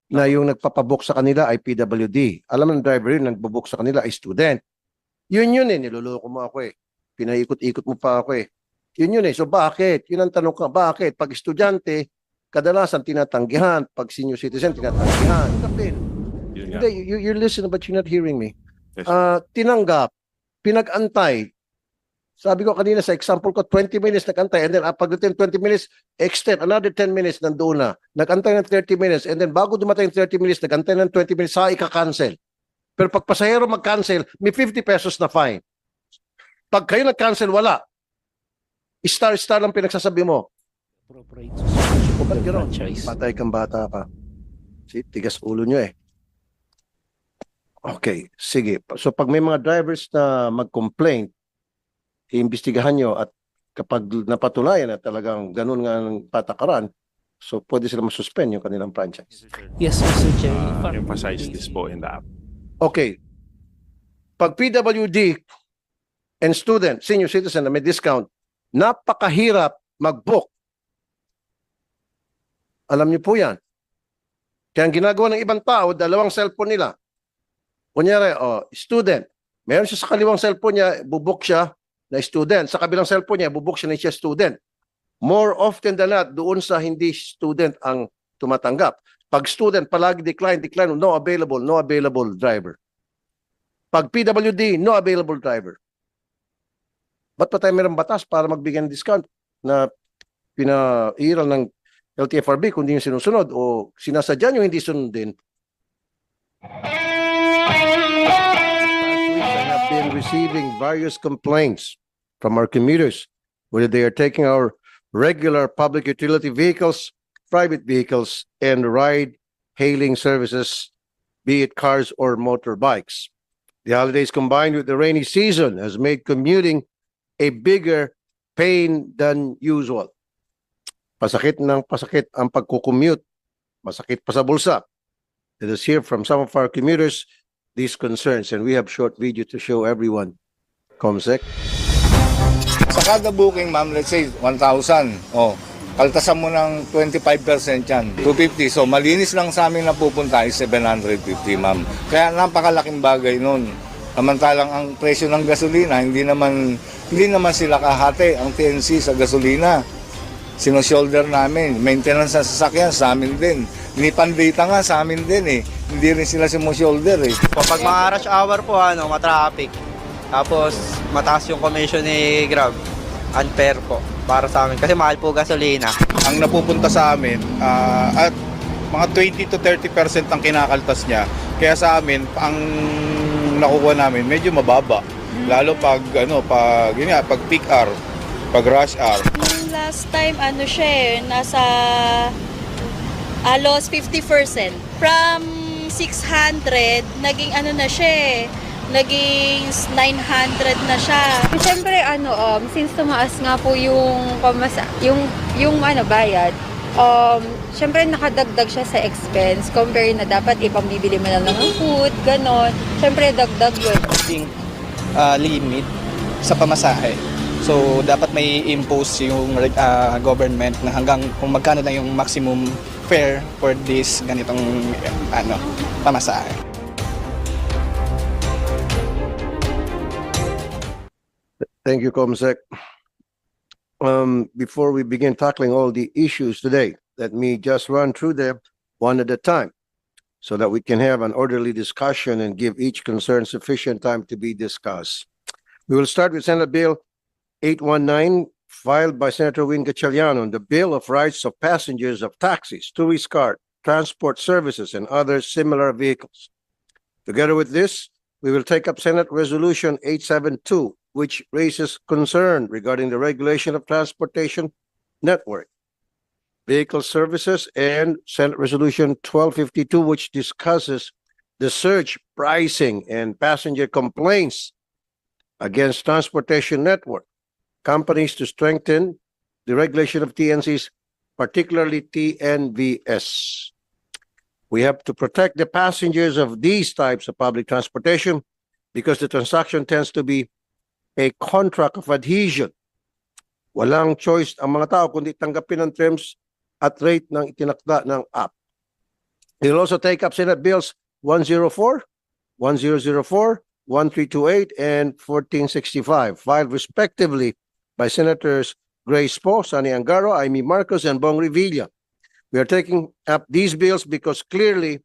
na yung nagpapabook sa kanila ay PWD. Alam ng driver yun, nagpabook sa kanila ay student. Yun eh, niloloko mo ako eh. Pinaikot-ikot mo pa ako eh. Yun eh. So bakit? Yun ang tanong ko, bakit? Pag estudyante, kadalasan tinatanggihan. Pag senior citizen, tinatanggihan. Kapin. Yun nga. Hindi, you're listening but you're not hearing me. Yes. Tinanggap, pinag-antay. Sabi ko kanina sa example ko, 20 minutes nag-antay and then pagdating 20 minutes, extend another 10 minutes nandoon na. Nag-antay ng 30 minutes and then bago dumating 30 minutes, nag-antay ng 20 minutes, sa ika-cancel. Pero pag pasahero mag-cancel, may 50 pesos na fine. Pag kayo nag-cancel, wala. Star lang pinagsasabi mo. Ba't gano'n? Patay kang bata ka. See, tigas ulo nyo eh. Okay, sige. So pag may mga drivers na mag-complain, iimbestigahan nyo at kapag napatunayan na talagang ganun nga ang patakaran, so pwede sila masuspend yung kanilang franchise. Yes, Mr. Chair. Emphasize this po in the app. Okay. Pag PWD and student, senior citizen na may discount, napakahirap mag-book. Alam niyo po yan. Kaya ang ginagawa ng ibang tao, dalawang cellphone nila. Kunyari, student, meron siya sa kaliwang cellphone niya, bubuk siya na student. Sa kabilang cellphone niya, bubuk siya na siya student. More often than not, doon sa hindi student ang tumatanggap. Pag student, palagi decline, no available driver. Pag PWD, no available driver. Ba't pa tayo mayroong batas para magbigay ng discount na pinairal ng LTFRB kung hindi yung sinusunod o sinasadya nyo hindi sunodin? I have been receiving various complaints from our commuters, whether they are taking our regular public utility vehicles, private vehicles, and ride-hailing services, be it cars or motorbikes. The holidays combined with the rainy season has made commuting a bigger pain than usual. Pasakit ng pasakit ang pagkukommute. Masakit pa sa bulsa. Let us hear from some of our commuters these concerns, and we have short video to show everyone. Comsec. Sa kada booking, ma'am, let's say 1,000. Kaltasan mo ng 25% yan, 250. So, malinis lang sa amin na pupunta is 750, ma'am. Kaya napakalaking bagay nun. Samantalang ang presyo ng gasolina, hindi naman sila kahati ang TNC sa gasolina. Sino-shoulder namin. Maintenance sa sasakyan, sa amin din. Nipandita nga sa amin din eh. Hindi rin sila sino-shoulder eh. Pag mga rush hour po, matraffic. Tapos, mataas yung commission ni Grab. Unfair po para sa amin. Kasi mahal po gasolina. Ang napupunta sa amin, at mga 20 to 30% ang kinakaltas niya. Kaya sa amin, ang nakukuha namin, medyo mababa. Lalo pag pag peak hour, pag rush hour. Last time, nasa halos 50%. From 600, naging naging 900 na siya. Siyempre, since tumaas nga po yung bayad, siyempre nakadagdag siya sa expense compare na dapat ipambibili mo lang ng food, ganon. Siyempre, dagdag yun. Limit sa pamasahe. So, dapat may impose yung government na hanggang kung magkano na yung maximum fare for this ganitong pamasahe. Thank you, Comsec. Before we begin tackling all the issues today, let me just run through them one at a time so that we can have an orderly discussion and give each concern sufficient time to be discussed. We will start with Senate Bill 819, filed by Senator Win Gatchalian on the Bill of Rights of Passengers of Taxis, Tourist Card, Transport Services, and other similar vehicles. Together with this, we will take up Senate Resolution 872, which raises concern regarding the regulation of transportation network, vehicle services, and Senate Resolution 1252, which discusses the surge pricing and passenger complaints against transportation network companies to strengthen the regulation of TNCs, particularly TNVS. We have to protect the passengers of these types of public transportation because the transaction tends to be a contract of adhesion. Walang choice ang mga tao kundi tanggapin ang terms at rate ng itinakda ng app. He'll also take up Senate Bills 104, 1004, 1328, and 1465, filed respectively by Senators Grace Poe, Sonny Angaro, Amy Marcos, and Bong Revilla. We are taking up these bills because clearly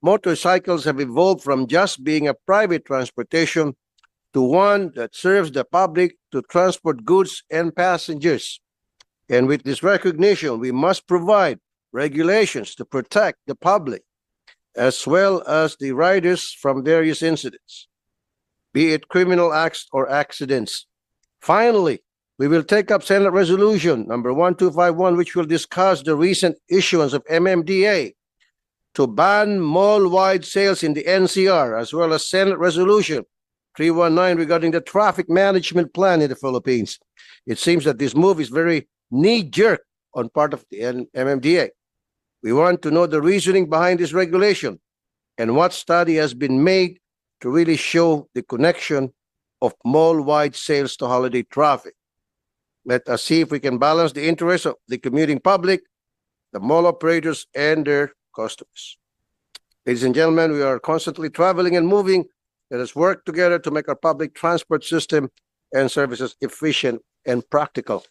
motorcycles have evolved from just being a private transportation to one that serves the public to transport goods and passengers. And with this recognition, we must provide regulations to protect the public as well as the riders from various incidents, be it criminal acts or accidents. Finally, we will take up Senate Resolution number 1251, which will discuss the recent issuance of MMDA to ban mall-wide sales in the NCR, as well as Senate Resolution 319 regarding the traffic management plan in the Philippines. It seems that this move is very knee-jerk on part of the MMDA. We want to know the reasoning behind this regulation and what study has been made to really show the connection of mall-wide sales to holiday traffic. Let us see if we can balance the interests of the commuting public, the mall operators, and their customers. Ladies and gentlemen, we are constantly traveling and moving. Let us work together to make our public transport system and services efficient and practical.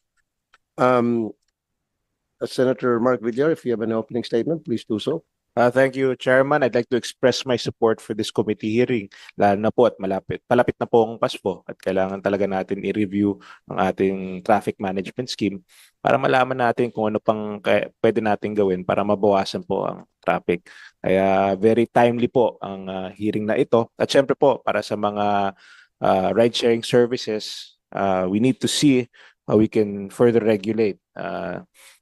Senator Mark Villar, if you have an opening statement, please do so. Thank you, Chairman. I'd like to express my support for this committee hearing. Lalo na po at palapit na po ang Pasko at kailangan talaga natin i-review ang ating traffic management scheme para malaman natin kung ano pang pwede natin gawin para mabawasan po ang traffic. Kaya very timely po ang hearing na ito. At syempre po, para sa mga ride-sharing services, we need to see how we can further regulate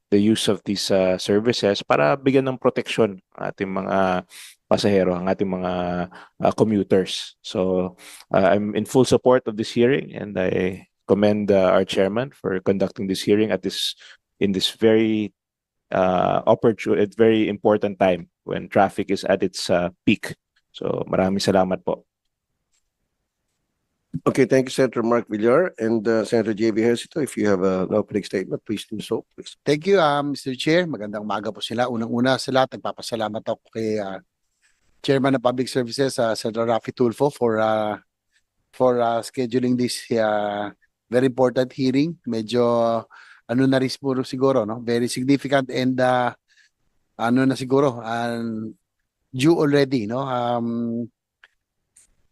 the use of these services para bigyan ng proteksyon ang ating mga pasahero, ang ating mga commuters. So I'm in full support of this hearing, and I commend our chairman for conducting this hearing in this very opportune, very important time when traffic is at its peak. So maraming salamat po. Okay, thank you, Senator Mark Villar. And Senator J.B. Ejercito, if you have an opening statement, please do so. Please. Thank you, Mr. Chair. Magandang umaga po sila. Unang-una sa lahat, nagpapasalamat ako kay Chairman ng Public Services, Senator Raffy Tulfo, for scheduling this very important hearing. Medyo ano na rin siguro, no? Very significant and ano na siguro, due already, no?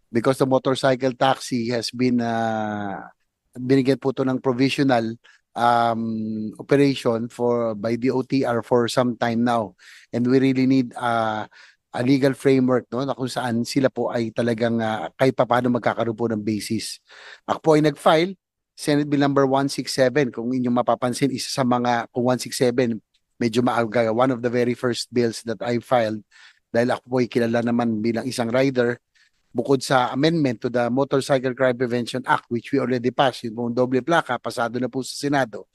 Because the motorcycle taxi has been binigyan po to ng provisional operation by DOTR for some time now, and we really need a legal framework, no, na kung saan sila po ay talagang kahit paano magkakaroon po ng basis. Ako po ay nag-file Senate Bill number 167. Kung inyong mapapansin, isa sa mga, kung 167 medyo maaga, one of the very first bills that I filed, dahil ako po ay kilala naman bilang isang rider. Bukod sa amendment to the Motorcycle Crime Prevention Act, which we already passed, yung doble plaka, pasado na po sa Senado,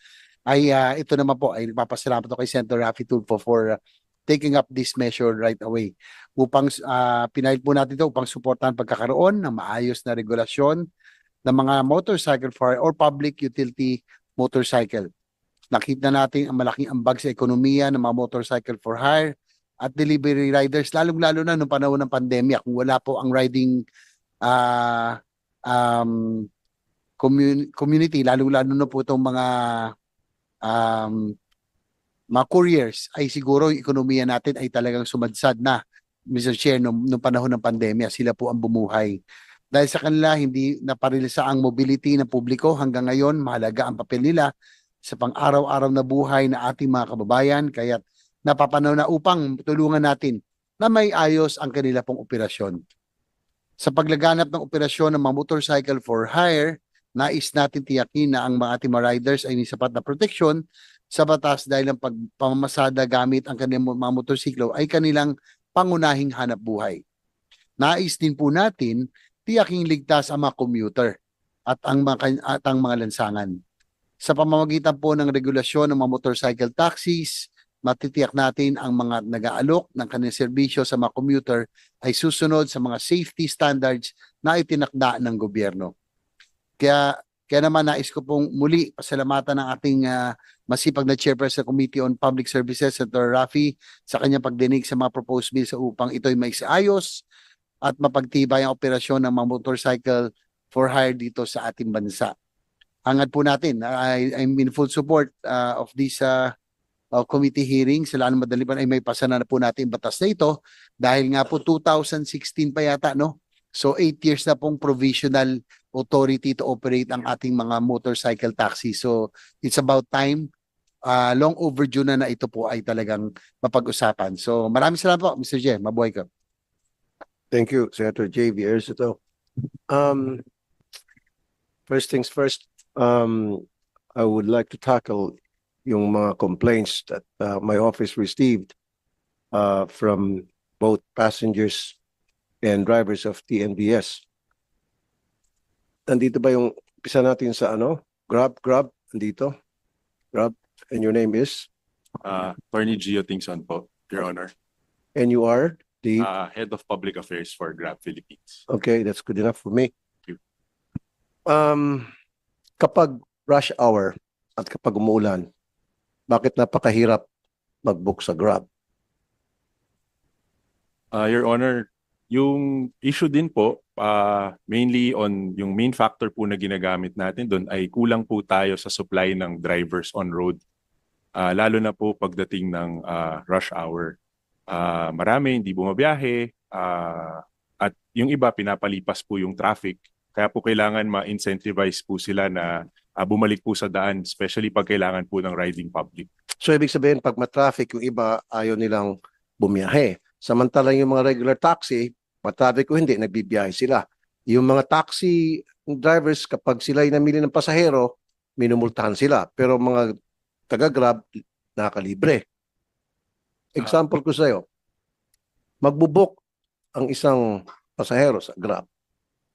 ay ito naman po, ay nagpapasalamat ako kay Senator Raffy Tulfo for taking up this measure right away. Upang pinail po natin ito upang suportahan pagkakaroon ng maayos na regulasyon ng mga motorcycle for or public utility motorcycle. Nakita natin ang malaking ambag sa ekonomiya ng mga motorcycle for hire at delivery riders, lalong-lalo na noong panahon ng pandemya. Kung wala po ang riding community, lalong-lalo na po itong mga couriers, ay siguro yung ekonomiya natin ay talagang sumadsad na, Mr. Chair, noong panahon ng pandemya. Sila po ang bumuhay. Dahil sa kanila, hindi naparilisa ang mobility ng publiko. Hanggang ngayon, mahalaga ang papel nila sa pang-araw-araw na buhay na ating mga kababayan. Kaya napapanaw na upang tulungan natin na may ayos ang kanila pong operasyon. Sa paglaganap ng operasyon ng mga motorcycle for hire, nais natin tiyakin na ang mga ating riders ay may sapat na proteksyon sa batas dahil ang pagpamamasada gamit ang kanilang mga motorsiklo ay kanilang pangunahing hanap buhay. Nais din po natin tiyaking ligtas ang mga commuter at ang mga lansangan. Sa pamamagitan po ng regulasyon ng mga motorcycle taxis, matitiyak natin ang mga nag-aalok ng kanilang serbisyo sa mga commuter ay susunod sa mga safety standards na itinakda ng gobyerno. Kaya Kaya naman nais ko pong muli pasalamatan ng ating masipag na Chairperson sa Committee on Public Services, Senator Raffy, sa kanyang pagdinig sa mga proposed bills upang ito'y maisayos at mapagtibay ang operasyon ng mga motorcycle for hire dito sa ating bansa. Hangad po natin, I'm in full support of this committee hearing. Sa lalong madali pa ay may pasana na po natin yung batas na ito dahil nga po 2016 pa yata, no? So 8 years na pong provisional authority to operate ang ating mga motorcycle taxi. So it's about time, long overdue na ito po ay talagang mapag-usapan. So maraming salamat po, Mr. J. Mabuhay ka. Thank you, Senator J.V. Ercito. First things first, I would like to tackle yung mga complaints that my office received from both passengers and drivers of TNBS. Nandito ba yung pisa natin sa Grab, nandito? Grab, and your name is? Attorney Gio Tingson po, Your Honor. And you are the, Head of Public Affairs for Grab Philippines. okay, that's good enough for me. Thank you. Kapag rush hour at kapag umuulan, bakit napakahirap mag-book sa Grab? Your Honor, yung issue din po, mainly on yung main factor po na ginagamit natin doon ay kulang po tayo sa supply ng drivers on road. Lalo na po pagdating ng rush hour. Marami hindi bumabiyahe at yung iba pinapalipas po yung traffic. Kaya po kailangan ma-incentivize po sila na bumalik po sa daan, especially pag kailangan po ng riding public. So ibig sabihin, pag matraffic yung iba, ayaw nilang bumiyahe. Samantalang yung mga regular taxi, matraffic o hindi, nagbibiyahe sila. Yung mga taxi drivers, kapag sila ay namili ng pasahero, minumultahan sila. Pero mga taga-Grab, nakalibre. Example ko sa'yo, magbubuk ang isang pasahero sa Grab.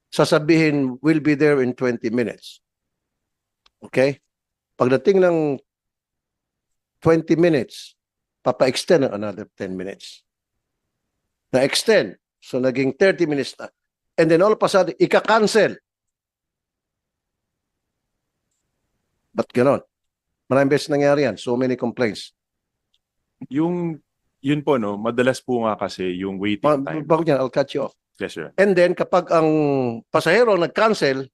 Sasabihin, we'll be there in 20 minutes. Okay? Pagdating ng 20 minutes, papa-extend ng another 10 minutes. Na-extend. So, naging 30 minutes na. And then all of a sudden, ika-cancel. Ba't ganon? Maraming beses nangyari yan. So many complaints. Yun po, no, madalas po nga kasi yung waiting time. Bago yan, I'll cut you off. Yes, sir. And then, kapag ang pasahero nag-cancel,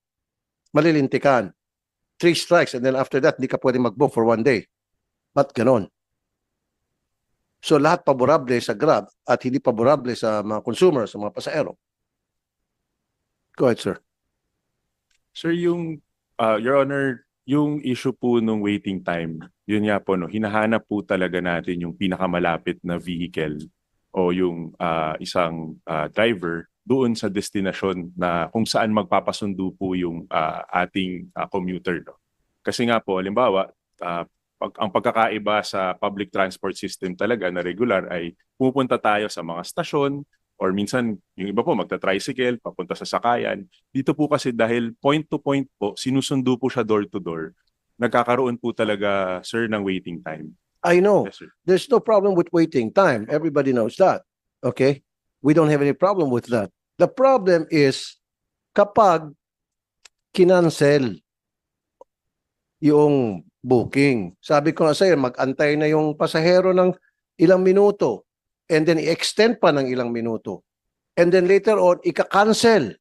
malilintikan. 3 strikes. And then after that, hindi ka pwede mag-book for 1 day. Ba't ganon? So lahat paborable sa Grab at hindi paborable sa mga consumer, sa mga pasahero. Go ahead, sir. Sir, Your Honor, yung issue po nung waiting time, yun nga po, no, hinahanap po talaga natin yung pinakamalapit na vehicle o yung isang driver doon sa destinasyon na kung saan magpapasundo po yung ating commuter. No? Kasi nga po, halimbawa, ang pagkakaiba sa public transport system talaga na regular ay pupunta tayo sa mga stasyon or minsan yung iba po magta-tricycle papunta sa sakayan. Dito po kasi dahil point to point po, sinusundo po siya door to door, nagkakaroon po talaga, sir, ng waiting time. I know. Yes, sir. There's no problem with waiting time. Everybody knows that. Okay? We don't have any problem with that. The problem is kapag kinancel yung booking. Sabi ko nga sa'yo, mag-antay na yung pasahero ng ilang minuto and then i-extend pa ng ilang minuto. And then later on, ika-cancel.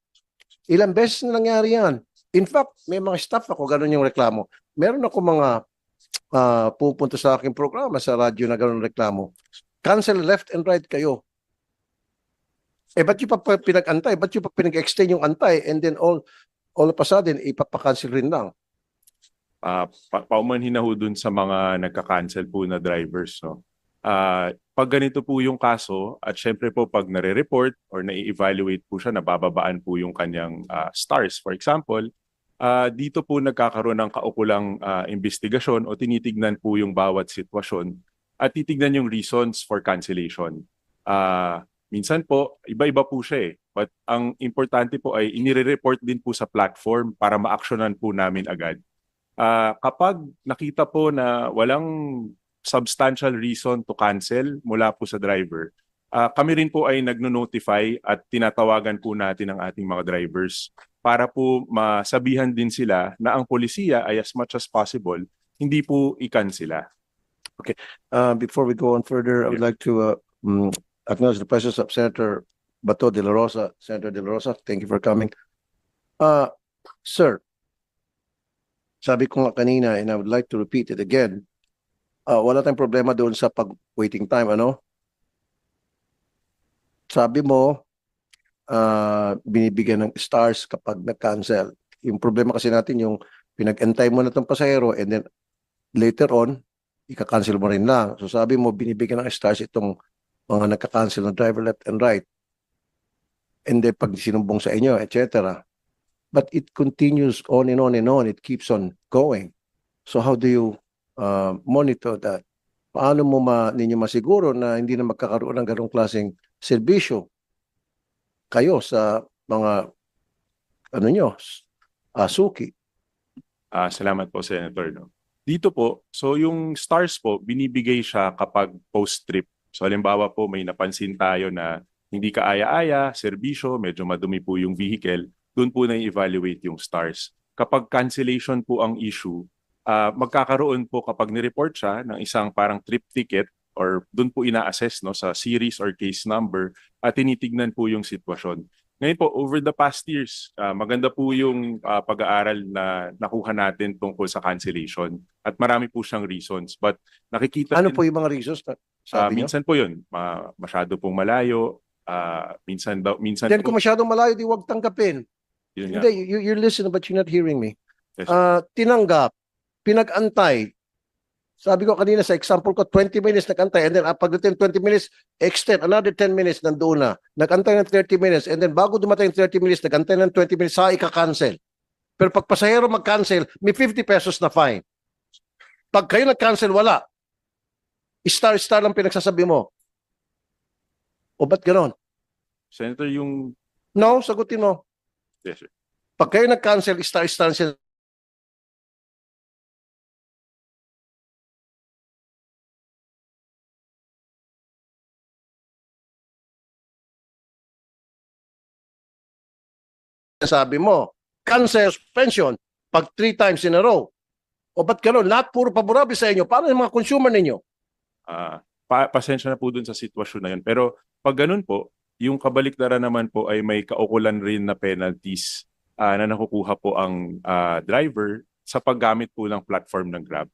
Ilang beses na nangyari yan. In fact, may mga staff ako, ganun yung reklamo. Meron ako mga pupunta sa aking programa sa radyo na ganun reklamo. Cancel left and right kayo. Ba't yung pa pinag-antay? Ba't yung pa pinag-extend yung antay? And then all of a sudden, ipapakancel rin lang. Paumanhin na ho dun sa mga nagka-cancel po na drivers. No? Pag ganito po yung kaso, at syempre po pag nare-report or na-evaluate po siya, nabababaan po yung kanyang stars. For example, dito po nagkakaroon ng kaukulang investigasyon o tinitignan po yung bawat sitwasyon at titignan yung reasons for cancellation. Minsan po, iba-iba po siya eh. But ang importante po ay inire-report din po sa platform para ma-actionan po namin agad. Kapag nakita po na walang substantial reason to cancel mula po sa driver, kami rin po ay nagno-notify at tinatawagan po natin ang ating mga drivers para po masabihan din sila na ang polisiya ay as much as possible, hindi po i-cancela. Before we go on further, I would like to acknowledge the presence of Senator Bato de la Rosa. Senator de la Rosa, thank you for coming. Sir, sabi ko nga kanina, and I would like to repeat it again, wala tayong problema doon sa pag-waiting time, ano? Sabi mo, binibigyan ng stars kapag na-cancel. Yung problema kasi natin, yung pinag-antay mo na itong pasahero and then later on, ika-cancel mo rin lang. So sabi mo, binibigyan ng stars itong mga nagka-cancel ng driver left and right. And then pag sinumbong sa inyo, etc. But it continues on and on and on. It keeps on going. So how do you monitor that? Paano mo ninyo masiguro na hindi na magkakaroon ng ganong klaseng serbisyo kayo sa mga suki? Salamat po, Senator. No? Dito po, so yung stars po, binibigay siya kapag post-trip. So halimbawa po, may napansin tayo na hindi kaaya-aya, serbisyo, medyo madumi po yung vehicle, doon po na-evaluate yung stars. Kapag cancellation po ang issue, magkakaroon po kapag ni-report siya ng isang parang trip ticket or doon po ina-assess no, sa series or case number at tinitignan po yung sitwasyon. Ngayon po, over the past years, maganda po yung pag-aaral na nakuha natin tungkol sa cancellation at marami po siyang reasons. But nakikita Ano din, po yung mga reasons na sabi niyo? minsan po yun, masyado pong malayo, minsan Diyan po, kung masyadong malayo, di huwag tanggapin. yun nga. Hindi, you're listening but you're not hearing me. Yes. Tinanggap, pinag-antay. Sabi ko kanina sa example ko, 20 minutes nag-antay and then pagdating 20 minutes, extend another 10 minutes nandoon na. Nag-antay ng 30 minutes and then bago dumating 30 minutes, nag-antay ng 20 minutes, sa ika-cancel. Pero pag pasahero mag-cancel, may 50 pesos na fine. Pag kayo nag-cancel, wala. Star lang pinagsasabi mo. O ba't ganon? Senator, yung... No, sagutin mo. Yes, sir. Pag kayo nag-cancel, star siya. Sabi mo, cancel, suspension, pag 3 times in a row. O ba't gano'n? Lahat puro paborable sa inyo. Paano yung mga consumer ninyo? Pasensya na po dun sa sitwasyon na yun. Pero pag ganun po, yung kabaliktaran naman po ay may kaukulan rin na penalties na nakukuha po ang driver sa paggamit po ng platform ng Grab.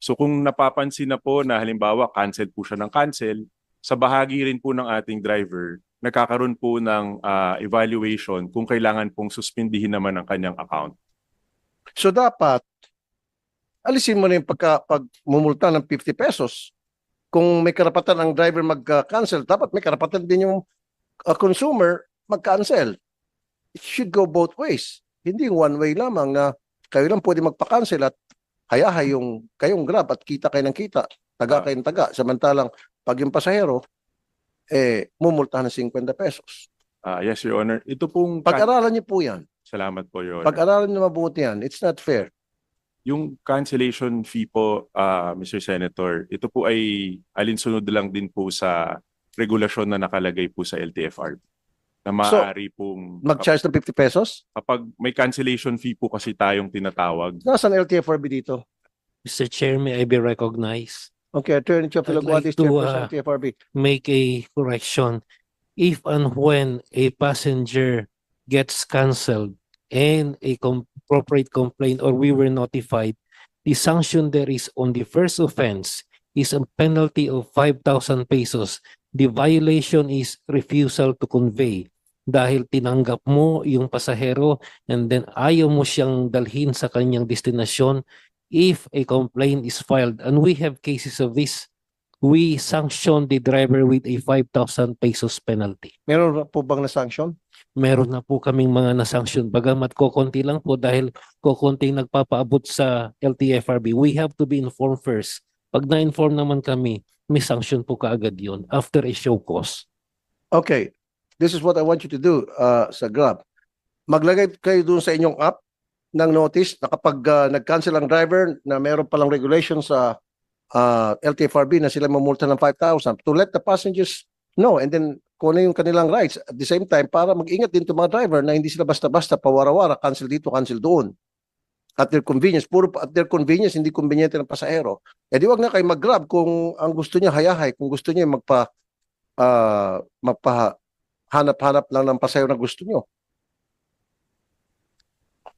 So kung napapansin na po na halimbawa cancel po siya ng cancel, sa bahagi rin po ng ating driver, nagkakaroon po ng evaluation kung kailangan pong suspindihin naman ang kanyang account. So dapat, alisin mo na yung pagmumulta ng 50 pesos. Kung may karapatan ang driver mag-cancel, dapat may karapatan din yung consumer mag-cancel. It should go both ways. Hindi one way lamang na kayo lang pwede magpa-cancel at hayahay yung kayong Grab at kita kayo ng kita, taga kayo ng taga. Samantalang pag yung pasahero, mumultahan ng 50 pesos. Yes, Your Honor. Ito pong... Pag-aralan niyo po yan. Salamat po, Your Honor. Pag-aralan niyo mabuti yan. It's not fair. Yung cancellation fee po, Mr. Senator, ito po ay alinsunod lang din po sa regulasyon na nakalagay po sa LTFRB. Na maaari pong... Mag-charge ng 50 pesos? Kapag may cancellation fee po kasi tayong tinatawag. Nasaan LTFRB dito? Mr. Chair, may I be recognized? Okay, Attorney Chop I'd like Filagwatis, to, Chairperson LTFRB. Make a correction. If and when a passenger gets cancelled and a appropriate complaint or we were notified, the sanction there is on the first offense is a penalty of 5,000 pesos. The violation is refusal to convey. Dahil tinanggap mo yung pasahero and then ayaw mo siyang dalhin sa kanyang destinasyon, if a complaint is filed, and we have cases of this, we sanction the driver with a 5,000 pesos penalty. Meron po bang na-sanction? Meron na po kaming mga na-sanction. Bagamat kokonti lang po dahil kokonti nagpapaabot sa LTFRB. We have to be informed first. Pag na-inform naman kami, may sanction po kaagad yun after a show cause. Okay. This is what I want you to do sa Grab. Maglagay kayo dun sa inyong app ng notice na kapag nag-cancel ang driver na meron palang regulation sa LTFRB na sila mamulta ng 5,000 to let the passengers know and then kung ano yung kanilang rights. At the same time, para mag-ingat din itong mga driver na hindi sila basta-basta pawara-wara, cancel dito, cancel doon. At their convenience, puro at their convenience, hindi conveniente ng pasahero. Eh di wag na kayo mag-grab kung ang gusto niya hayahay, kung gusto niya magpahanap-hanap lang ng pasahero na gusto niyo.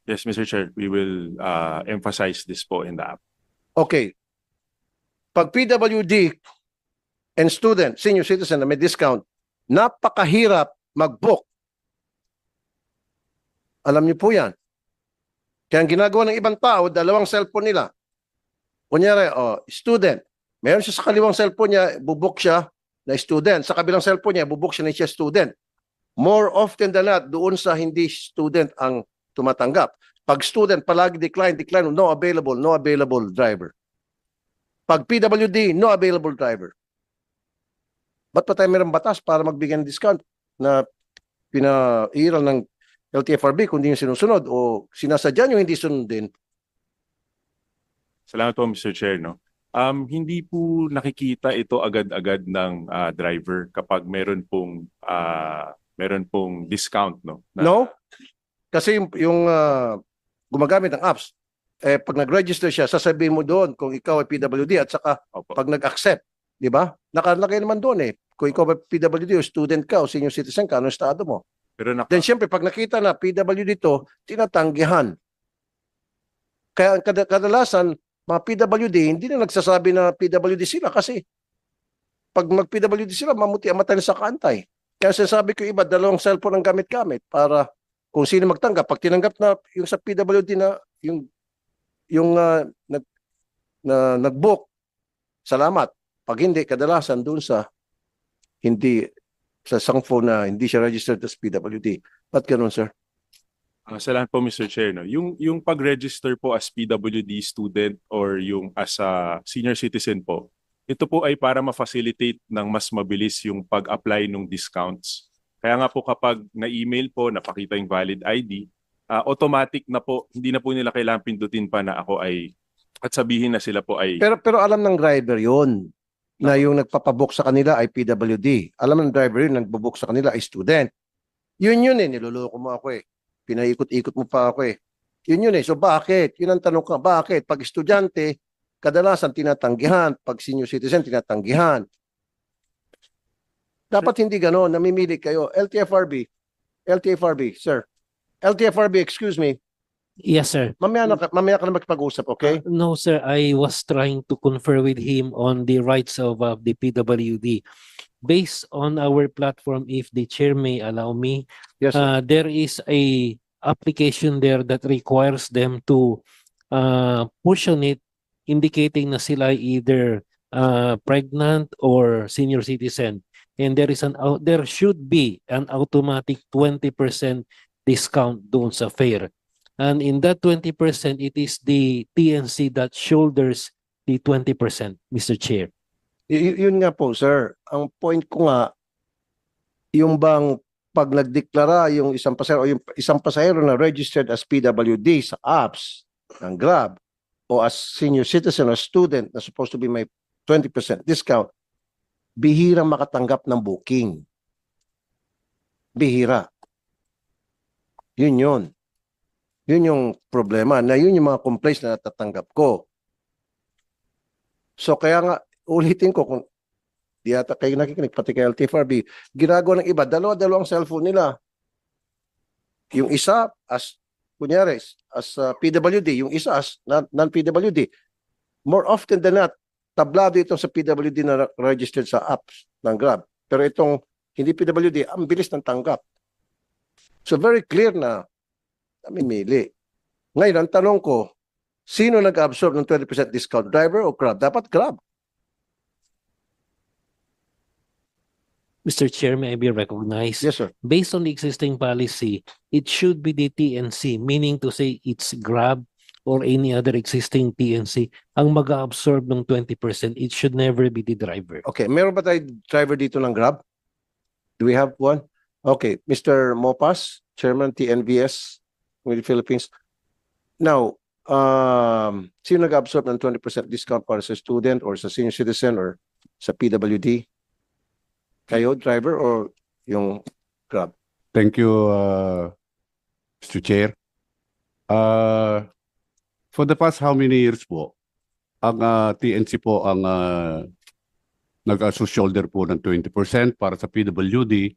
Yes, Mr. Chair, we will emphasize this po in the app. Okay. Pag PWD and student, senior citizen na may discount, napakahirap mag-book. Alam niyo po yan. Kaya ang ginagawa ng ibang tao, dalawang cellphone nila. Kunyari, student. Meron siya sa kaliwang cellphone niya, bubuk siya na student. Sa kabilang cellphone niya, bubuk siya na siya student. More often than not, doon sa hindi student ang tumatanggap. Pag student, palagi decline, no available driver. Pag PWD, no available driver. Ba't pa tayo mayroong batas para magbigyan ng discount na pinairal ng LTFRB kung hindi yung sinusunod o sinasadya nyo hindi sunodin? Salamat po, Mr. Chair. No? Hindi po nakikita ito agad-agad ng driver kapag meron pong discount. No? No? Kasi yung gumagamit ng apps, pag nag-register siya, sasabihin mo doon kung ikaw ay PWD at saka Opo. pag nag-accept, di ba? Nakalagay naman doon kung ikaw ay PWD o student ka o senior citizen ka, ano estado mo? Pero Then siyempre, pag nakita na PWD to, tinatanggihan. Kaya kadalasan, mga PWD, hindi na nagsasabi na PWD sila kasi pag mag-PWD sila, mamuti ang mata na sa kaantay. Kaya sinasabi ko iba, dalawang cellphone ang gamit-gamit para kung sino magtanggap. Pag tinanggap na yung sa PWD na nag-book, salamat. Pag hindi, kadalasan doon sa cellphone na hindi siya registered as PWD. Ba't ganun, sir? salamat po, Mr. Chair. No? Yung pag-register po as PWD student or yung as a senior citizen po, ito po ay para ma-facilitate ng mas mabilis yung pag-apply ng discounts. Kaya nga po kapag na-email po, napakita yung valid ID, automatic na po, hindi na po nila kailangan pindutin pa na ako ay, at sabihin na sila po ay... Pero alam ng driver yon na yung nagpapabook sa kanila ay PWD. Alam ng driver yun, nagpabook sa kanila ay student. Yun niloloko mo ako Pinaikot-ikot mo pa ako Yun So bakit? Yun ang tanong ka, bakit? Pag estudyante, kadalasan tinatanggihan. Pag senior citizen, tinatanggihan. Dapat hindi gano'n, namimili kayo. LTFRB, sir. LTFRB, excuse me. Yes, sir. Mamaya ka na makipag-usap, okay? No, sir. I was trying to confer with him on the rights of the PWD. Based on our platform, if the chair may allow me, Yes, sir. there is a application there that requires them to push on it, indicating na sila either pregnant or senior citizen. And there should be an automatic 20% discount doon sa fare. And in that 20%, it is the TNC that shoulders the 20%, Mr. Chair. Yun nga po, sir. Ang point ko nga, yung bang pag nagdeklara yung isang pasahero o yung isang pasahero na registered as PWD sa apps ng Grab o as senior citizen or student na supposed to be may 20% discount, bihirang makatanggap ng booking. Bihira. Yun. Yun yung problema. Na yun yung mga complaints na natatanggap ko. So kaya nga, ulitin ko kung di ata kayo nakikinig, pati kay LTFRB, ginagawa ng iba, dalawang cellphone nila. Yung isa as, kunyari, as PWD, yung isa as non-PWD. More often than not, tablado itong sa PWD na registered sa apps ng Grab. Pero itong hindi PWD, ang bilis ng tanggap. So very clear na namimili. Ngayon, ang tanong ko, sino nag-absorb ng 20% discount? Driver o Grab? Dapat Grab. Mr. Chair, may I be recognized? Yes, sir. Based on the existing policy, it should be the TNC, meaning to say it's Grab or any other existing TNC ang mag-absorb ng 20%. It should never be the driver. Okay, meron ba tayo driver dito ng Grab? Do we have one? Okay, Mr. Mopas, Chairman TNVS with the Philippines. Now, sino nag-absorb ng 20% discount para sa student or sa senior citizen or sa PWD? Kayo, driver, or yung Grab. Thank you, Mr. Chair. For the past how many years po, ang TNC po ang nag-shoulder po ng 20% para sa PWD,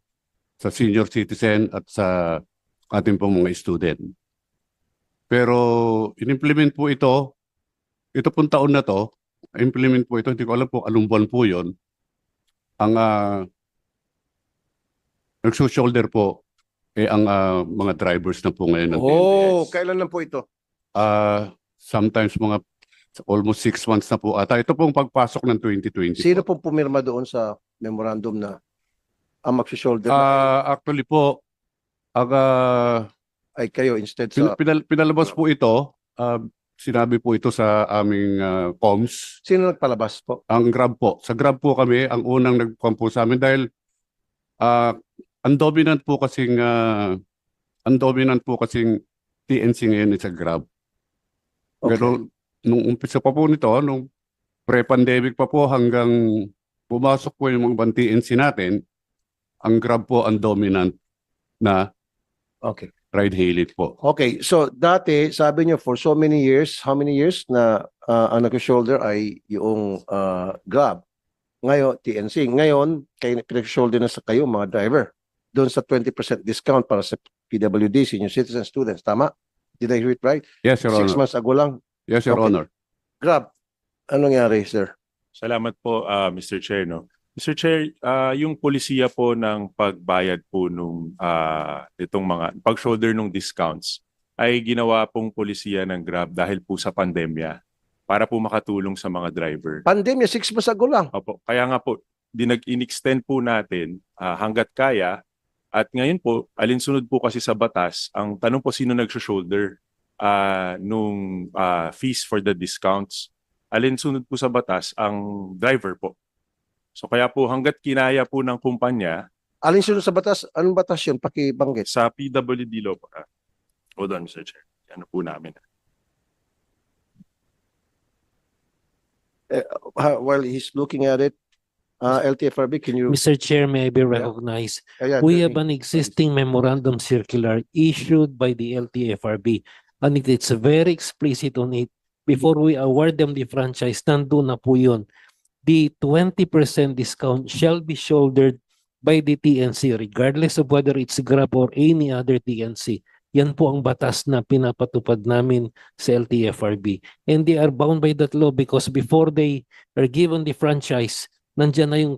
sa senior citizen at sa ating pong mga student. Pero in-implement po ito pong taon na to, implement po ito, hindi ko alam po anong buwan po yun, ang nag-shoulder po ang mga drivers na po ngayon ng Oh, TNS. kailan lang po ito? Sometimes mga almost 6 months na po ata. Ito pong pagpasok ng 2020 Sino po. pong pumirma doon sa memorandum na ang mag-shoulder Actually po, ay kayo instead sa... pinalabas po ito, sinabi po ito sa aming comms, Sino nagpalabas po? ang Grab po. Sa Grab po kami, ang unang nag-com po sa amin dahil ang dominant po kasing TNC ngayon is sa Grab. Okay. Pero nung umpisa pa po nito, nung pre-pandemic pa po hanggang pumasok po yung mga ibang TNC natin, ang Grab po ang dominant na Okay. ride-hailing po. Okay, so dati sabi niyo for so many years, how many years na ang nag-shoulder ay yung Grab. Ngayon, TNC. Ngayon, kayo pinag-shoulder na sa kayo mga driver. Doon sa 20% discount para sa PWD, senior citizen students. Tama? Did I hear it right? Yes, Your 6 Honor. months ago lang. Yes, Your Okay. Honor. Grab, anong nangyari, sir? Salamat po, Mr. Chair. No? Mr. Chair, yung polisiya po ng pagbayad po nung itong mga pag-shoulder nung discounts ay ginawa pong polisiya ng Grab dahil po sa pandemya para po makatulong sa mga driver. Pandemya, 6 months ago lang. Opo, kaya nga po, in-extend po natin hanggat kaya. At ngayon po, alinsunod po kasi sa batas, ang tanong po sino nag-shoulder nung fees for the discounts. Alinsunod po sa batas, ang driver po. So kaya po hanggat kinaya po ng kumpanya, Alin sunod sa batas? Anong batas yun? Pakibanggit. sa PWD law po. Hold on, Mr. Chair. Ano po namin. While he's looking at it, LTFRB, can you... Mr. Chair, may I be recognized? Ayan, We Attorney. have an existing memorandum circular issued by the LTFRB, and it's very explicit on it. Before we award them the franchise, nandun na po yun. The 20% discount shall be shouldered by the TNC regardless of whether it's Grab or any other TNC. Yan po ang batas na pinapatupad namin sa LTFRB. And they are bound by that law because before they are given the franchise, nandyan na yung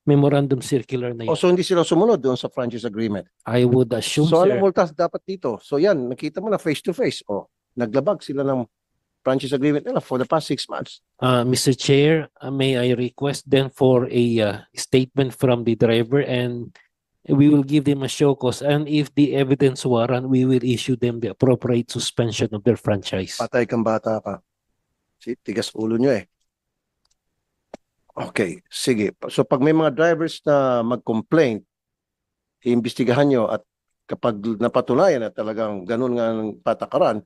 memorandum circular na yun. O so hindi sila sumunod doon sa franchise agreement. I would assume, So sir. anong multas dapat dito? So yan, nakita mo na face to face. O, naglabag sila ng franchise agreement nila for the past 6 months. Mr. Chair, may I request then for a statement from the driver, and we will give them a show cause, and if the evidence warrant, we will issue them the appropriate suspension of their franchise. Patay kang bata ka. Si tigas ulo nyo eh. Okay, sige. So pag may mga drivers na mag-complain, iimbestigahan nyo at kapag napatunayan na talagang ganun nga ang patakaran,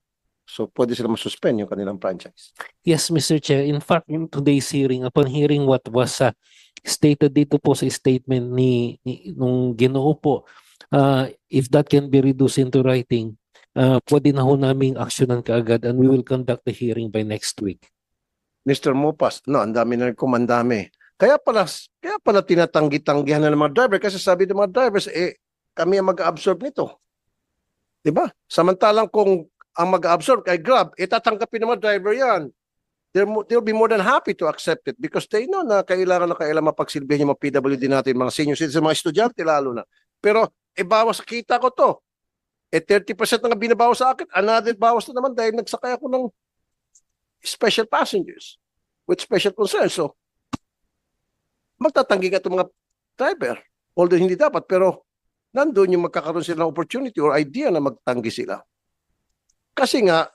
so pwede sila masuspend yung kanilang franchise. Yes, Mr. Chair. In fact, in today's hearing, upon hearing what was stated dito po sa statement nung Ginoo po, if that can be reduced into writing, pwede na ho naming aksyonan kaagad, and we will conduct the hearing by next week. Mr. Mopas, no, ang dami na kumandami. Kaya pala tinatanggi-tanggihan na ng mga driver kasi sabi ng mga drivers, kami ang mag-absorb nito. Diba? Samantalang kung ang mag-absorb kay Grab, tatanggapin ng mga driver yan. They'll be more than happy to accept it because they know na kailangan mapagsilbihan yung mga PWD natin, mga senior citizens, mga estudyante lalo na. Pero, bawas sa kita ko to. 30% na nga binabawas sa akin, another bawas na naman dahil nagsakay ako ng special passengers with special concerns. So, magtatanggi ka itong mga driver. Although hindi dapat, pero nandun yung magkakaroon sila ng opportunity or idea na magtanggi sila. Kasi nga,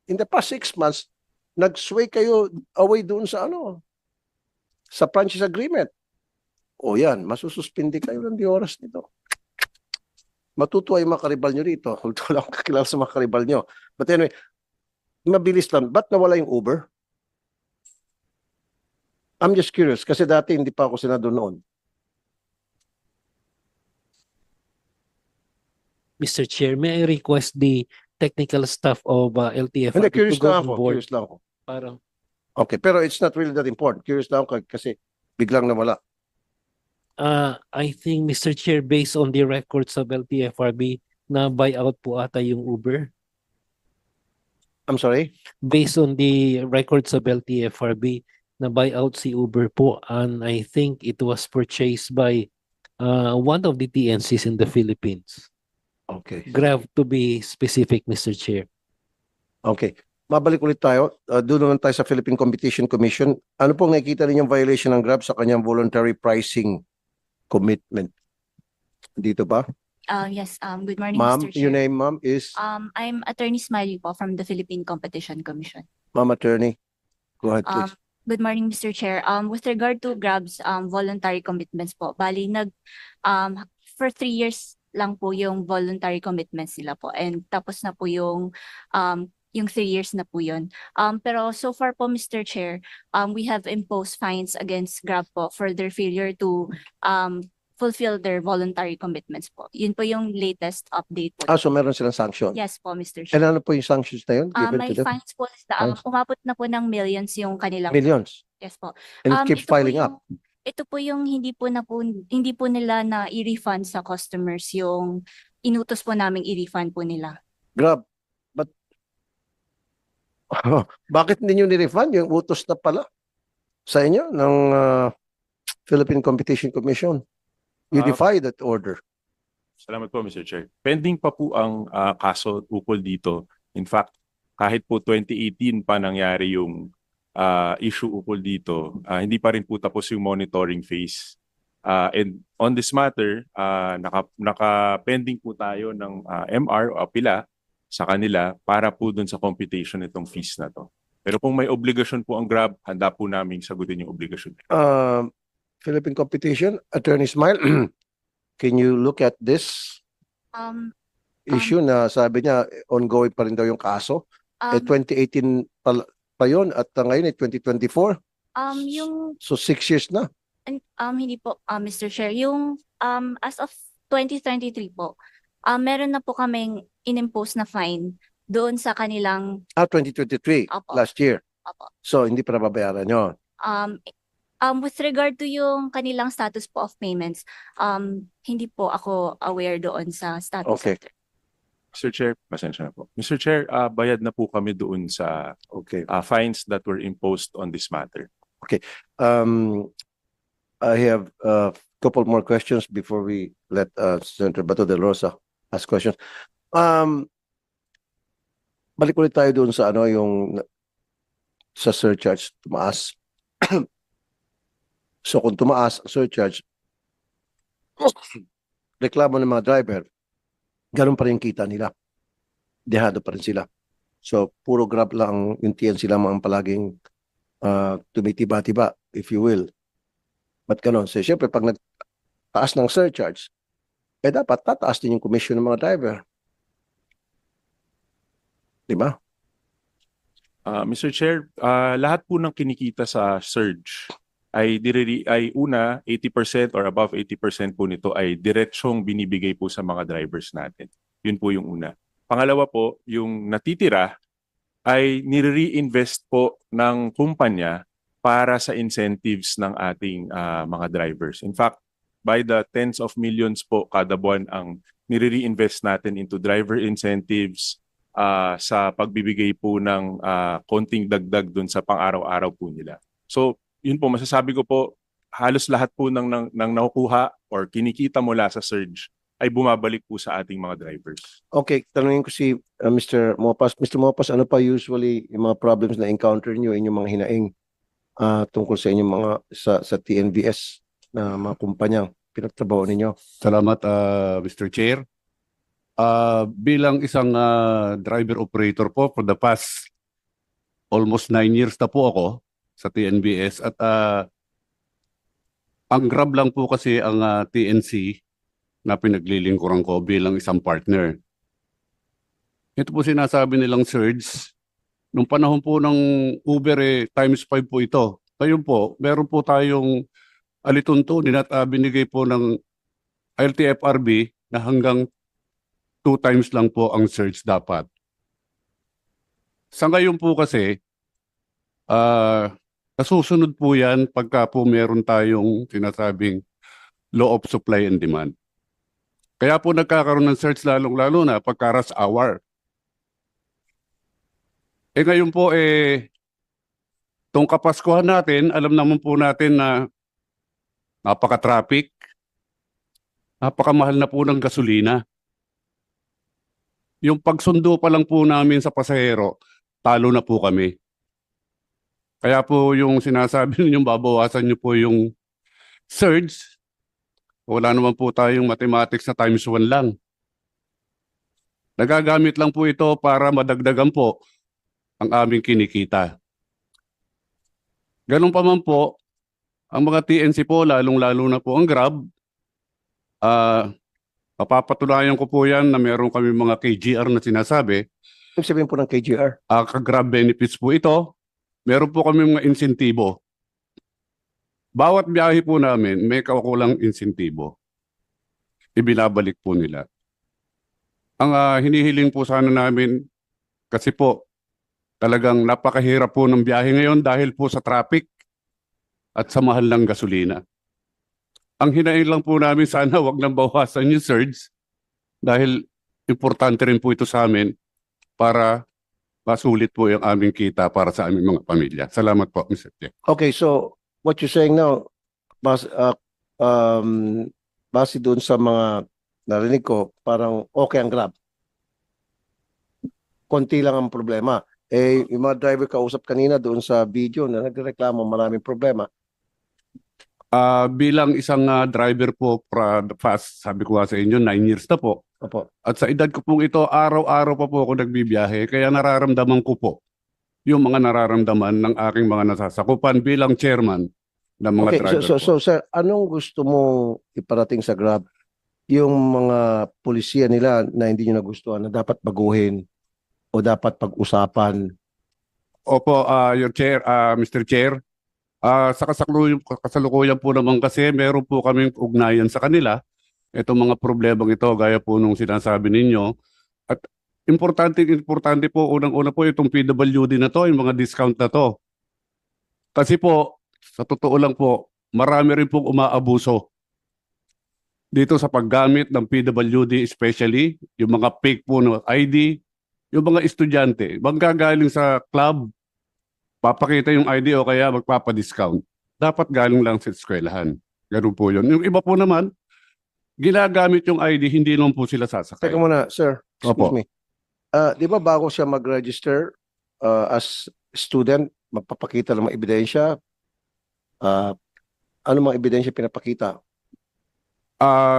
in the past 6 months, nag-sway kayo away doon sa sa franchise agreement. O yan, masususpindi kayo ng di oras nito. Matutuwa yung mga karibal nyo rito. Although lang kakilala sa mga karibal nyo. But anyway, mabilis lang. Ba't nawala yung Uber? I'm just curious. Kasi dati hindi pa ako senador noon. Mr. Chair, may I request the technical staff of Hindi, LTFRB to curious go lang on ako. board? Curious lang ako. Parang, Okay, pero it's not really that important. Curious lang ako kasi biglang nawala. I think, Mr. Chair, based on the records of LTFRB, na buyout po ata yung Uber. I'm sorry? Based on the records of LTFRB, na buyout si Uber po, and I think it was purchased by one of the TNCs in the Philippines. Okay. Grab to be specific, Mr. Chair. Okay. Mabalik ulit tayo. Doon naman tayo sa Philippine Competition Commission. Ano pong nakikita ninyong violation ng Grab sa kanyang voluntary pricing commitment? Dito ba? Yes, good morning, Ma'am, Mr. Chair. your name, ma'am, is I'm Attorney Smiley po from the Philippine Competition Commission. Ma'am Attorney. Go ahead, please. Good morning, Mr. Chair. With regard to Grab's voluntary commitments po, bali for 3 years lang po yung voluntary commitments nila po, and tapos na po yung 3 years na po yun. Pero so far po, Mr. Chair, we have imposed fines against Grab po for their failure to fulfill their voluntary commitments po. Yun po yung latest update po. So meron silang sanction. Yes po, Mr. And Chair. ano po yung sanctions na yun? Given May to them? fines po, Fines? umabot na po ng millions yung kanilang. Millions. Yes po. And it keeps Ito po piling up. Ito po yung hindi po nila na i-refund sa customers yung inutos po namin i-refund po nila. Grab. But bakit hindi nyo ni-refund yung utos na pala sa inyo ng Philippine Competition Commission? You defy that order. Salamat po, Mr. Chair. Pending pa po ang kaso ukol dito. In fact, kahit po 2018 pa nangyari yung issue ukol dito, hindi pa rin po tapos yung monitoring phase. And on this matter, naka-pending po tayo ng MR o apila sa kanila para po dun sa computation itong fees na to. Pero kung may obligasyon po ang Grab, handa po namin sagutin yung obligasyon. Philippine Competition, Attorney Smile, can you look at this issue na sabi niya ongoing pa rin daw yung kaso? 2018 pa yun at ngayon 2024? So 6 years na. Hindi po, Mr. Chair. Yung as of 2023 po, meron na po kaming inimpose na fine doon sa kanilang 2023, Opo. last year. Opo. So hindi pa nababayaran nyo. With regard to yung kanilang status po of payments, hindi po ako aware doon sa status. Okay. Mr. Chair, pasensya na po. Mr. Chair, bayad na po kami doon sa fines that were imposed on this matter. I have a couple more questions before we let Senator Bato de Rosa ask questions. Balik ulit tayo doon sa yung sa surcharge tumaas. So kung tumaas ang surcharge, reklamo ng mga driver, ganun pa rin kita nila. Dehado pa rin sila. So puro Grab lang yung TNC lang ang palaging tumitiba-tiba, if you will. Ba't ganun? So syempre pag nagtaas ng surcharge, dapat tataas din yung commission ng mga driver. Diba? Mr. Chair, lahat po ng kinikita sa surge ay una 80% or above 80% po nito ay diretsyong binibigay po sa mga drivers natin. Yun po yung una. Pangalawa po, yung natitira ay nire-reinvest po ng kumpanya para sa incentives ng ating mga drivers. In fact, by the tens of millions po kada buwan ang nire-reinvest natin into driver incentives sa pagbibigay po ng konting dagdag dun sa pang-araw-araw po nila. So, yun po, masasabi ko po, halos lahat po ng nakukuha or kinikita mula sa surge ay bumabalik po sa ating mga drivers. Okay, tanungin ko si Mr. Mopas. Mr. Mopas, ano pa usually yung mga problems na encounter nyo inyong mga hinaing tungkol sa inyong mga sa TNVS na mga kumpanya pinagtrabaho ninyo? Salamat, Mr. Chair. Bilang isang driver operator po for the past almost 9 years na po ako sa TNVS at ang Grab lang po kasi ang TNC na pinaglilingkuran ko bilang isang partner. Ito po sinasabi nilang surge. Nung panahon po ng Uber times 5 po ito. Ngayon po, meron po tayong alituntunin at binigay po ng LTFRB na hanggang 2 times lang po ang surge dapat. Sa ngayon po kasi, nasusunod po yan pagka po meron tayong sinasabing law of supply and demand. Kaya po nagkakaroon ng surge lalong-lalo na pagka rush hour. Ngayon po itong Kapaskuhan natin, alam naman po natin na napaka-traffic, napakamahal na po ng gasolina. Yung pagsundo pa lang po namin sa pasahero, talo na po kami. Kaya po yung sinasabi ninyong babawasan niyo po yung surge, wala naman po tayong mathematics na times 1 lang. Nagagamit lang po ito para madagdagan po ang aming kinikita. Ganun pa man po, ang mga TNC po, lalong-lalo na po ang Grab, mapapatunayan ko po yan na meron kami mga KGR na sinasabi. Ibig sabihin po ng KGR? Ka-Grab benefits po ito. Meron po kami mga insentibo. Bawat biyahe po namin, may kawakulang insentibo. Ibinabalik po nila. Ang hinihiling po sana namin, kasi po, talagang napakahirap po ng biyahe ngayon dahil po sa traffic at sa mahal ng gasolina. Ang hinaing lang po namin, sana wag nang bawasan yung surge dahil importante rin po ito sa amin para masulit po yung aming kita para sa aming mga pamilya. Salamat po, Mr. Chair. Okay, so what you're saying now, base doon sa mga narinig ko, parang okay ang Grab. Konti lang ang problema. Yung mga driver kausap kanina doon sa video na nagreklamo maraming problema. Bilang isang driver po fast, sabi ko sa inyo, 9 years na po. Opo. At sa edad ko pong ito, araw-araw pa po ako nagbibiyahe, kaya nararamdaman ko po yung mga nararamdaman ng aking mga nasasakupan bilang chairman ng mga Okay, driver so sir, anong gusto mong iparating sa Grab? Yung mga pulisya nila na hindi nyo nagustuhan na dapat baguhin o dapat pag-usapan? Opo, your chair, Mr. Chair. Sa kasalukuyan po naman kasi meron po kaming ugnayan sa kanila. Itong mga problemang ito, gaya po nung sinasabi ninyo. At importante po, unang-una po itong PWD na to, yung mga discount na to. Kasi po, sa totoo lang po, marami rin pong umaabuso dito sa paggamit ng PWD, especially yung mga fake po ng ID, yung mga estudyante, manggagaling sa club, papakita yung ID o kaya magpapadiscount. Dapat galing lang sa eskwelahan. Ganun po yun. Yung iba po naman, ginagamit yung ID, hindi naman po sila sasakay. Teka muna, sir. Excuse Opo. me. Di ba bago siya mag-register as student, magpapakita ng mga ebidensya? Ano mga ebidensya pinapakita?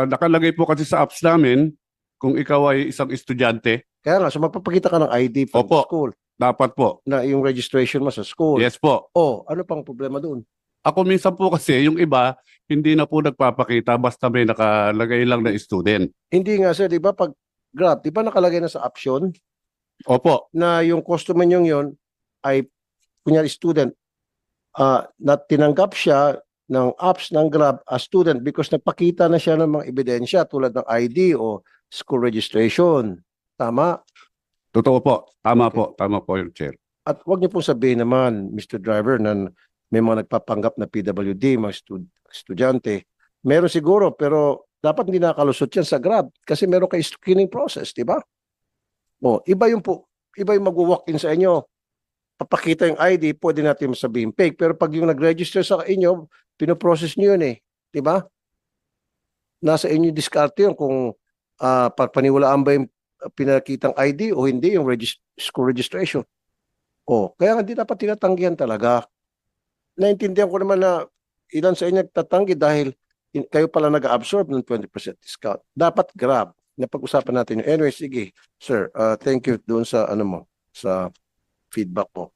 Nakalagay po kasi sa apps namin, kung ikaw ay isang estudyante, Kaya nga, so magpapakita ka ng ID from Opo. school dapat po. na yung registration mo sa school. Yes po. Ano pang problema doon? Ako minsan po kasi, yung iba, hindi na po nagpapakita basta may nakalagay lang na student. Hindi nga sir, di ba pag Grab, di ba nakalagay na sa option Opo. na yung customer nyo yun ay kunyari student, na tinanggap siya ng apps ng Grab as student because nagpakita na siya ng mga ebidensya tulad ng ID o school registration. Tama? Totoo po. Tama po. Tama po yung chair. At wag niyo pong sabihin naman, Mr. Driver, na may mga nagpapanggap na PWD, mga estudyante. Meron siguro, pero dapat hindi nakalusot yan sa Grab kasi meron kayo screening process, di ba? Iba yung mag-walk-in sa inyo. Papakita yung ID, pwede natin sabihin fake. Pero pag yung nag-register sa inyo, pinoprocess nyo yun di ba? Nasa inyo diskarte yun kung paniwalaan ba yung pinakitang ID o hindi yung school registration. Kaya hindi dapat tinatanggihan talaga. Naintindihan ko naman na ilan sa inyo nagtatanggi dahil kayo pala nag-absorb ng 20% discount. Dapat Grab. Napag-usapan natin yun. Anyway, sige. Sir, thank you doon sa sa feedback po.